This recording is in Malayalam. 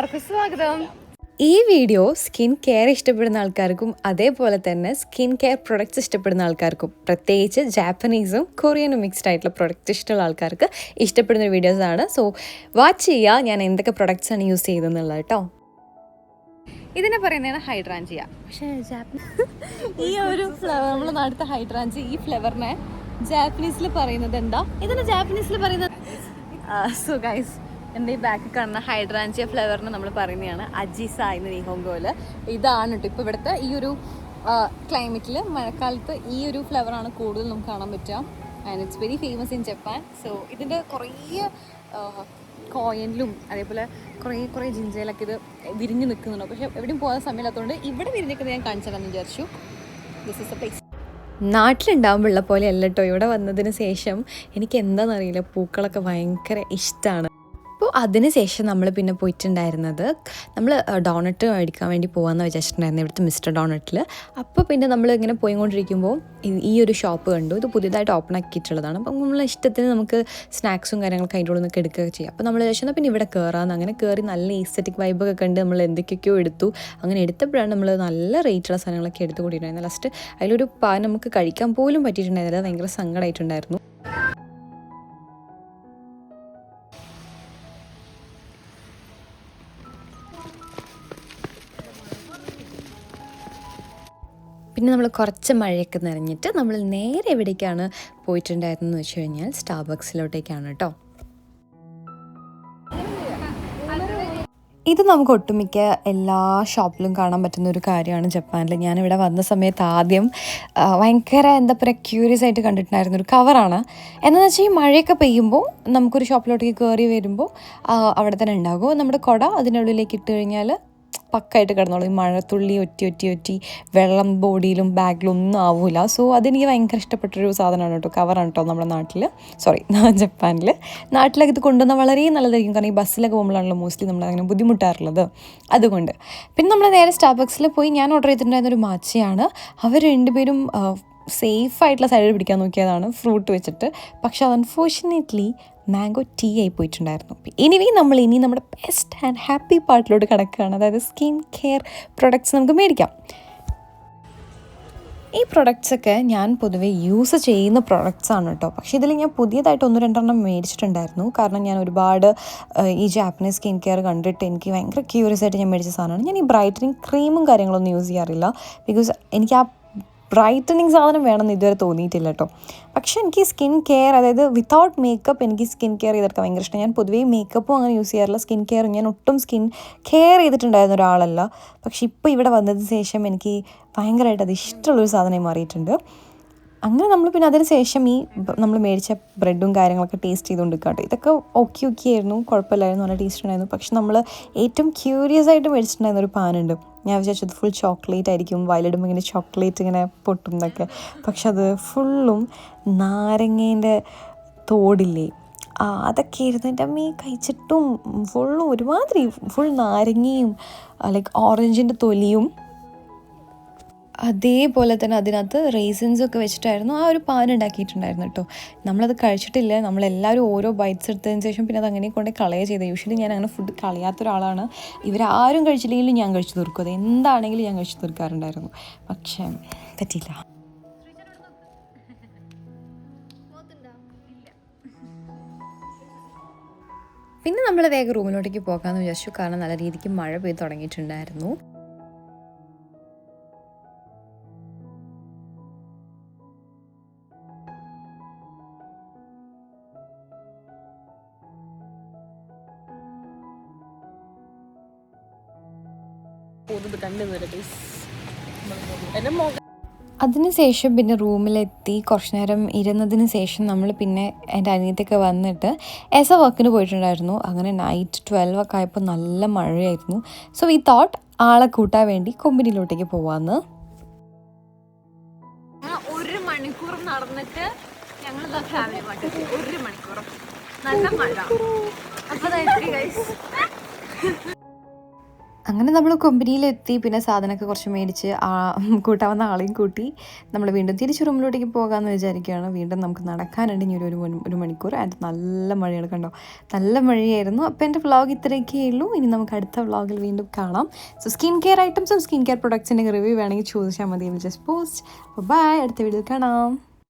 എല്ലാവർക്കും സ്വാഗതം. ഈ വീഡിയോ സ്കിൻ കെയർ ഇഷ്ടപ്പെടുന്ന ആൾക്കാർക്കും അതേപോലെ തന്നെ സ്കിൻ കെയർ പ്രൊഡക്ട്സ് ഇഷ്ടപ്പെടുന്ന ആൾക്കാർക്കും, പ്രത്യേകിച്ച് ജാപ്പനീസും കൊറിയനും മിക്സ്ഡ് ആയിട്ടുള്ള പ്രൊഡക്ട്സ് ഇഷ്ടമുള്ള ആൾക്കാർക്ക് ഇഷ്ടപ്പെടുന്ന വീഡിയോസാണ്. സോ വാച്ച് ചെയ്യുക ഞാൻ എന്തൊക്കെ പ്രൊഡക്ട്സാണ് യൂസ് ചെയ്തതെന്നുള്ളത് കേട്ടോ. ഇതിനെ പറയുന്നതാണ് ഹൈഡ്രാഞ്ചിയ. പക്ഷേ ഈ ഒരു ഫ്ലവർ നമ്മൾ നാട്ടിലത്തെ ഹൈഡ്രാഞ്ചിയ, ഈ ഫ്ലവറിനെ ജാപ്പനീസിൽ പറയുന്നത് എന്താ? ഇതിന് ജാപ്പനീസിൽ പറയുന്നത് സോ ഗൈസ്, എൻ്റെ ഈ ബാക്കിൽ കാണുന്ന ഹൈഡ്രാഞ്ചിയ ഫ്ലവറിന് നമ്മൾ പറയുന്നതാണ് അജിസ എന്ന് നിഹോങ്കോല്. ഇതാണ് കേട്ടോ ഇപ്പോൾ ഇവിടുത്തെ ഈ ഒരു ക്ലൈമറ്റിൽ, മഴക്കാലത്ത് ഈ ഒരു ഫ്ലവറാണ് കൂടുതൽ നമുക്ക് കാണാൻ പറ്റുക. And it's very famous in Japan. So ഇതിൻ്റെ കുറേ കോയനിലും അതേപോലെ കുറേ ജിഞ്ചയിലൊക്കെ ഇത് വിരിഞ്ഞ് നിൽക്കുന്നുണ്ടോ. പക്ഷേ എവിടെയും പോകാൻ സമയമില്ലാത്തതുകൊണ്ട് ഇവിടെ വിരിഞ്ഞിരിക്കുന്നത് ഞാൻ കാണിച്ചാലെന്ന് വിചാരിച്ചു. This is a place. നാട്ടിലുണ്ടാകുമ്പോഴുള്ള പോലെ അല്ല കേട്ടോ. ഇവിടെ വന്നതിന് ശേഷം എനിക്ക് എന്താണെന്നറിയില്ല, പൂക്കളൊക്കെ ഭയങ്കര ഇഷ്ടമാണ്. അപ്പോൾ അതിന് ശേഷം നമ്മൾ പിന്നെ പോയിട്ടുണ്ടായിരുന്നത്, നമ്മൾ ഡോണറ്റ് മേടിക്കാൻ വേണ്ടി പോകാമെന്ന് വിചാരിച്ചിട്ടുണ്ടായിരുന്നു ഇവിടുത്തെ മിസ്റ്റർ ഡോണറ്റിൽ. അപ്പോൾ പിന്നെ നമ്മൾ ഇങ്ങനെ പോയിക്കൊണ്ടിരിക്കുമ്പോൾ ഈ ഒരു ഷോപ്പ് കണ്ടു. ഇത് പുതിയതായിട്ട് ഓപ്പൺ ആക്കിയിട്ടുള്ളതാണ്. അപ്പം നമ്മളെ ഇഷ്ടത്തിന് നമുക്ക് സ്നാക്സും കാര്യങ്ങളൊക്കെ അതിൻ്റെ ഉള്ളിൽ നിന്നൊക്കെ എടുക്കുകയൊക്കെ ചെയ്യാം. അപ്പോൾ നമ്മൾ വിചാരിച്ചാൽ പിന്നെ ഇവിടെ കയറാമെന്ന്. അങ്ങനെ കയറി നല്ല ഈസ്തറ്റിക് വൈബൊക്കെ കണ്ട് നമ്മൾ എന്തൊക്കെയൊക്കെയോ എടുത്തു. അങ്ങനെ എടുത്തപ്പോഴാണ് നമ്മൾ നല്ല റേറ്റുള്ള സാധനങ്ങളൊക്കെ എടുത്തു കൂടിയിട്ടുണ്ടായിരുന്നത്. ലാസ്റ്റ് അതിലൊരു പാൻ നമുക്ക് കഴിക്കാൻ പോലും പറ്റിയിട്ടുണ്ടായിരുന്നില്ല. ഭയങ്കര സങ്കടമായിട്ടുണ്ടായിരുന്നു. പിന്നെ നമ്മൾ കുറച്ച് മഴയൊക്കെ നനഞ്ഞിട്ട് നമ്മൾ നേരെ എവിടേക്കാണ് പോയിട്ടുണ്ടായിരുന്നതെന്ന് വെച്ച് കഴിഞ്ഞാൽ സ്റ്റാർബക്സിലോട്ടേക്കാണ് കേട്ടോ. ഇത് നമുക്ക് ഒട്ടുമിക്ക എല്ലാ ഷോപ്പിലും കാണാൻ പറ്റുന്ന ഒരു കാര്യമാണ് ജപ്പാനിൽ. ഞാനിവിടെ വന്ന സമയത്ത് ആദ്യം ഭയങ്കര എന്താ പറയുക ക്യൂരിയസ് ആയിട്ട് കണ്ടിട്ടുണ്ടായിരുന്നൊരു കവറാണ്. എന്താണെന്ന് വെച്ചാൽ ഈ മഴയൊക്കെ പെയ്യുമ്പോൾ നമുക്കൊരു ഷോപ്പിലോട്ടേക്ക് കയറി വരുമ്പോൾ അവിടെ തന്നെ ഉണ്ടാകും നമ്മുടെ കുട. അതിനുള്ളിലേക്ക് ഇട്ട് കഴിഞ്ഞാൽ പക്കായിട്ട് കിടന്നോളൂ. ഈ മഴത്തുള്ളി ഒറ്റി വെള്ളം ബോഡിയിലും ബാഗിലും ഒന്നും ആവില്ല. സോ അതെനിക്ക് ഭയങ്കര ഇഷ്ടപ്പെട്ടൊരു സാധനമാണ് കേട്ടോ. കവറാണ് കേട്ടോ. നമ്മുടെ നാട്ടിൽ ജപ്പാനിൽ നാട്ടിലൊക്കെ ഇത് കൊണ്ടുവന്നാൽ വളരെ നല്ലതായിരിക്കും. കാരണം ഈ ബസ്സിലൊക്കെ പോകുമ്പോഴാണല്ലോ മോസ്റ്റ്ലി നമ്മൾ അങ്ങനെ ബുദ്ധിമുട്ടാറുള്ളത്. അതുകൊണ്ട് പിന്നെ നമ്മൾ നേരെ സ്റ്റാർബക്സിൽ പോയി ഞാൻ ഓർഡർ ചെയ്തിട്ടുണ്ടായിരുന്നൊരു മാച്ചയാണ്. അവർ രണ്ടുപേരും സേഫായിട്ടുള്ള സൈഡിൽ പിടിക്കാൻ നോക്കിയതാണ് ഫ്രൂട്ട് വെച്ചിട്ട്. പക്ഷെ അത് അൺഫോർച്ചുനേറ്റ്ലി മാംഗോ ടീ ആയി പോയിട്ടുണ്ടായിരുന്നു. ഇനി നമ്മുടെ ബെസ്റ്റ് ആൻഡ് ഹാപ്പി പാർട്ടിലോട്ട് കിടക്കുകയാണ്. അതായത് സ്കിൻ കെയർ പ്രൊഡക്ട്സ് നമുക്ക് മേടിക്കാം. ഈ പ്രൊഡക്ട്സൊക്കെ ഞാൻ പൊതുവെ യൂസ് ചെയ്യുന്ന പ്രൊഡക്ട്സാണ് കേട്ടോ. പക്ഷേ ഇതിൽ ഞാൻ പുതിയതായിട്ട് 1-2 മേടിച്ചിട്ടുണ്ടായിരുന്നു. കാരണം ഞാൻ ഒരുപാട് ഈ ജാപ്പനീസ് സ്കിൻ കെയർ കണ്ടിട്ട് എനിക്ക് ഭയങ്കര ക്യൂരിയസ് ആയിട്ട് ഞാൻ മേടിച്ച സാധനമാണ്. ഞാൻ ഈ ബ്രൈറ്റനിങ് ക്രീമും കാര്യങ്ങളൊന്നും യൂസ് ചെയ്യാറില്ല. ബിക്കോസ് എനിക്ക് ആ ബ്രൈറ്റനിങ് സാധനം വേണമെന്ന് ഇതുവരെ തോന്നിയിട്ടില്ല കേട്ടോ. പക്ഷേ എനിക്ക് സ്കിൻ കെയർ, അതായത് വിത്തൗട്ട് മേക്കപ്പ് എനിക്ക് സ്കിൻ കെയർ ചെയ്തെടുക്കാൻ ഭയങ്കര ഇഷ്ടം. ഞാൻ പൊതുവേ മേക്കപ്പും അങ്ങനെ യൂസ് ചെയ്യാറില്ല. സ്കിൻ കെയർ ഞാൻ ഒട്ടും സ്കിൻ കെയർ ചെയ്തിട്ടുണ്ടായിരുന്ന ഒരാളല്ല. പക്ഷെ ഇപ്പോൾ ഇവിടെ വന്നതിന് ശേഷം എനിക്ക് ഭയങ്കരമായിട്ട് അത് ഇഷ്ടമുള്ളൊരു സാധനമായി മാറിയിട്ടുണ്ട്. അങ്ങനെ നമ്മൾ പിന്നെ അതിന് ശേഷം ഈ നമ്മൾ മേടിച്ച ബ്രെഡും കാര്യങ്ങളൊക്കെ ടേസ്റ്റ് ചെയ്തുകൊണ്ടിരിക്കുക കേട്ടോ. ഇതൊക്കെ ഓക്കെ ആയിരുന്നു, കുഴപ്പമില്ലായിരുന്നു, നല്ല ടേസ്റ്റ് ഉണ്ടായിരുന്നു. പക്ഷെ നമ്മൾ ഏറ്റവും ക്യൂരിയസ് ആയിട്ട് മേടിച്ചിട്ടുണ്ടായിരുന്ന ഒരു പാനുണ്ട്. ഞാൻ വിചാരിച്ചത് ഫുൾ ചോക്ലേറ്റ് ആയിരിക്കും, വയലിടുമ്പോൾ ഇങ്ങനെ ചോക്ലേറ്റ് ഇങ്ങനെ പൊട്ടും എന്നൊക്കെ. പക്ഷെ അത് ഫുള്ളും നാരങ്ങേൻ്റെ തോടില്ലേ, അതൊക്കെ ഇരുന്ന് എൻ്റെ അമ്മ കഴിച്ചിട്ടും ഫുള്ളും ഒരുമാതിരി ഫുൾ നാരങ്ങയും ലൈക്ക് ഓറഞ്ചിൻ്റെ തൊലിയും അതേപോലെ തന്നെ അതിനകത്ത് റേസിൻസൊക്കെ വെച്ചിട്ടായിരുന്നു ആ ഒരു പാൻ ഉണ്ടാക്കിയിട്ടുണ്ടായിരുന്നു കേട്ടോ. നമ്മളത് കഴിച്ചിട്ടില്ല. നമ്മളെല്ലാവരും ഓരോ ബൈറ്റ്സ് എടുത്തതിന് ശേഷം പിന്നെ അത് അങ്ങനെ കൊണ്ട് കളയുക ചെയ്തത്. യൂഷ്വലി ഞാൻ അങ്ങനെ ഫുഡ് കളയാത്ത ഒരാളാണ്. ഇവരാരും കഴിച്ചില്ലെങ്കിലും ഞാൻ കഴിച്ചു തീർക്കും. അത് എന്താണെങ്കിലും ഞാൻ കഴിച്ചു തീർക്കാറുണ്ടായിരുന്നു. പക്ഷേ പറ്റിയില്ല. പിന്നെ നമ്മൾ വേഗം റൂമിലോട്ടേക്ക് പോകാമെന്ന് വിചാരിച്ചു. കാരണം നല്ല രീതിക്ക് മഴ പെയ്ത് തുടങ്ങിയിട്ടുണ്ടായിരുന്നു. അതിനുശേഷം പിന്നെ റൂമിലെത്തി കുറച്ച് നേരം ഇരുന്നതിന് ശേഷം നമ്മൾ പിന്നെ എൻ്റെ അനിയത്തൊക്കെ വന്നിട്ട് വർക്കിന് പോയിട്ടുണ്ടായിരുന്നു. അങ്ങനെ നൈറ്റ് 12 ഒക്കെ ആയപ്പോൾ നല്ല മഴയായിരുന്നു. സോ വി തോട്ട് ആളെ കൂട്ടാൻ വേണ്ടി കൊമ്പിനിയിലോട്ടേക്ക് പോവാന്ന്. 1 മണിക്കൂർ നടന്നിട്ട് ഞങ്ങൾ ഫാമിലി പാട്ട് 1 മണിക്കൂർ നല്ല മഴ. അപ്പോൾ അങ്ങനെ നമ്മൾ കമ്പനിയിലെത്തി. പിന്നെ സാധനമൊക്കെ കുറച്ച് മേടിച്ച് കൂട്ടാവുന്ന ആളെയും കൂട്ടി നമ്മൾ വീണ്ടും തിരിച്ച് റൂമിലോട്ടേക്ക് പോകാമെന്ന് വിചാരിക്കുകയാണ്. വീണ്ടും നമുക്ക് നടക്കാനുണ്ട് ഇനി ഒരു മണിക്കൂർ. ആൻഡ് നല്ല മഴയാണ്, കണ്ടോ, നല്ല മഴയായിരുന്നു. അപ്പോൾ എൻ്റെ വ്ളോഗ് ഇത്രയൊക്കെ ഉള്ളൂ. ഇനി നമുക്ക് അടുത്ത വ്ളോഗിൽ വീണ്ടും കാണാം. സോ സ്കിൻ കെയർ ഐറ്റംസും സ്കിൻ കെയർ പ്രൊഡക്ട്സിൻ്റെ റിവ്യൂ വേണമെങ്കിൽ ചോദിച്ചാൽ മതി. Just post. ബൈ, അടുത്ത വീഡിയോയിൽ കാണാം.